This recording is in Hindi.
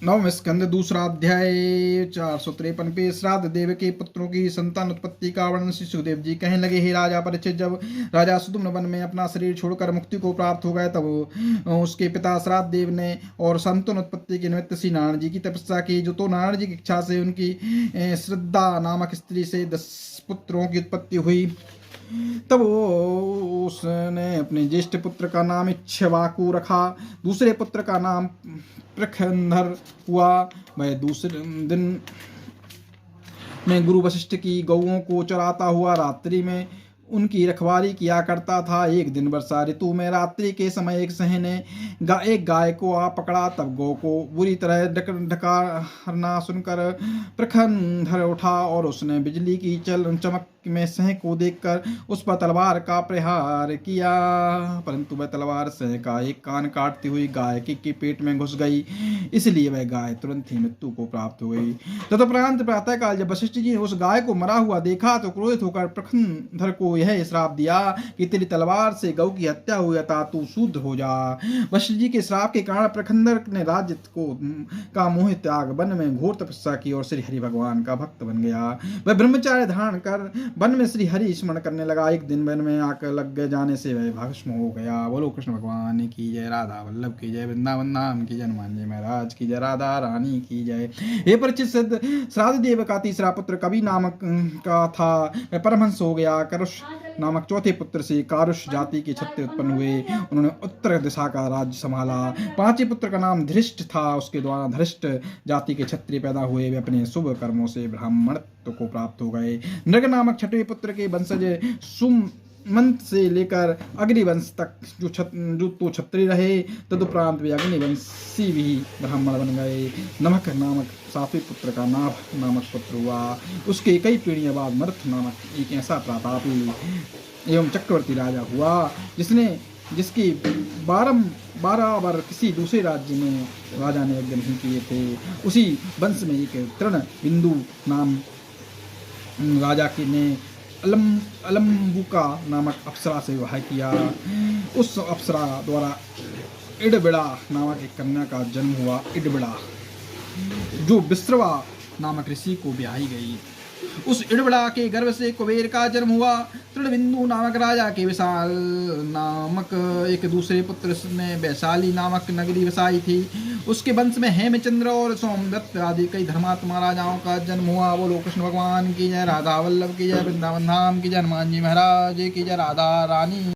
नवम स्कंद दूसरा अध्याय 453 पे श्राद्ध देव के पुत्रों की संतान उत्पत्ति का वर्णन। श्री सुखदेव जी कहने लगे, हे राजा परीक्षित, जब राजा सुदुम्न वन में अपना शरीर छोड़कर मुक्ति को प्राप्त हो गए, तब उसके पिता श्राद्ध देव ने और संतान उत्पत्ति के निमित्त श्री नारायण जी की तपस्या की। जो तो नारायण जी की इच्छा से उनकी श्रद्धा नामक स्त्री से 10 पुत्रों की उत्पत्ति हुई। तब उसने अपने ज्येष्ठ पुत्र का नाम इक्ष्वाकु रखा, दूसरे पुत्र का नाम प्रखंधर हुआ। वह दूसरे दिन में गुरु वशिष्ठ की गौओं को चराता हुआ रात्रि में उनकी रखवाली किया करता था। एक दिन वर्षा ऋतु में रात्रि के समय एक सह ने एक गाय को आ पकड़ा। तब गौ को बुरी तरह ढकारना सुनकर प्रखंधर उठा और उसने बिजली की चमक में सह को देखकर उस पर तलवार का प्रहार किया, परंतु वह तलवार सह का एक कान काटती हुई गाय के पेट में घुस गई, इसलिए वह गाय तुरंत ही मृत्यु को प्राप्त हो गई। तदुपरांत प्रातःकाल जब वशिष्ठ जी ने उस गाय को मरा हुआ देखा तो क्रोधित होकर प्रखंधर को यह श्राप दिया कि तेरी तलवार से गौ की हत्या हुई, अतः तू शुद्ध हो जा। वशिष्ठ जी के श्राप के कारण प्रखंधर ने राज्य का मोह त्याग वन में घोर तपस्या की और श्री हरि भगवान का भक्त बन गया। वह ब्रह्मचार्य धारण कर वन में श्री हरि स्मरण करने लगा। एक दिन वन में आकर लग जाने से वह भस्म हो गया। बोलो कृष्ण भगवान की जय, राधा वल्लभ की जय, वृंदावन धाम की जय, हनुमान जी महाराज की जय, राधा रानी की जय। हे परीक्षित, श्राद्ध देव का तीसरा पुत्र कवि नामक का था, वह परमहंस हो गया। करुष नामक चौथे पुत्र से कारुष जाति के क्षत्रिय उत्पन्न हुए। उन्होंने उत्तर दिशा का राज्य संभाला। पांचवें पुत्र का नाम धृष्ट था, उसके द्वारा धृष्ट जाति के क्षत्रिय पैदा हुए। वे अपने शुभ कर्मों से ब्राह्मणत्व को प्राप्त हो गए। नृग नामक छठवें पुत्र के वंशज सुमंत से लेकर अग्निवंश तक जो तो क्षत्रिय रहे। तदुपरांत वे अग्निवंशी भी ब्राह्मण बन गए। नमक नामक सातवें पुत्र का नाभ नामक पुत्र हुआ। उसके कई पीढ़ियों बाद मर्थ नामक एक ऐसा प्रतापी एवं चक्रवर्ती राजा हुआ जिसके 12 किसी दूसरे राज्य में राजा ने यज्ञ नहीं किए थे। उसी वंश में एक तृण बिंदु नाम राजा के ने अलम्बुका नामक अप्सरा से विवाह किया। उस अप्सरा द्वारा इडबिड़ा नामक एक कन्या का जन्म हुआ। इडबिड़ा जो विश्रवा नामक ऋषि को ब्याही गई। उस इडबिड़ा के गर्भ से कुबेर का जन्म हुआ। तृणबिंदु नामक राजा के विशाल नामक एक दूसरे पुत्र में वैशाली नामक नगरी बसाई थी। उसके वंश में हेमचंद्र और सोमदत्त आदि कई धर्मात्मा राजाओं का जन्म हुआ। बोलो कृष्ण भगवान की जय, राधा वल्लभ की जय, वृंदावन धाम की जय, हनुमान जी महाराज की जय, राधा रानी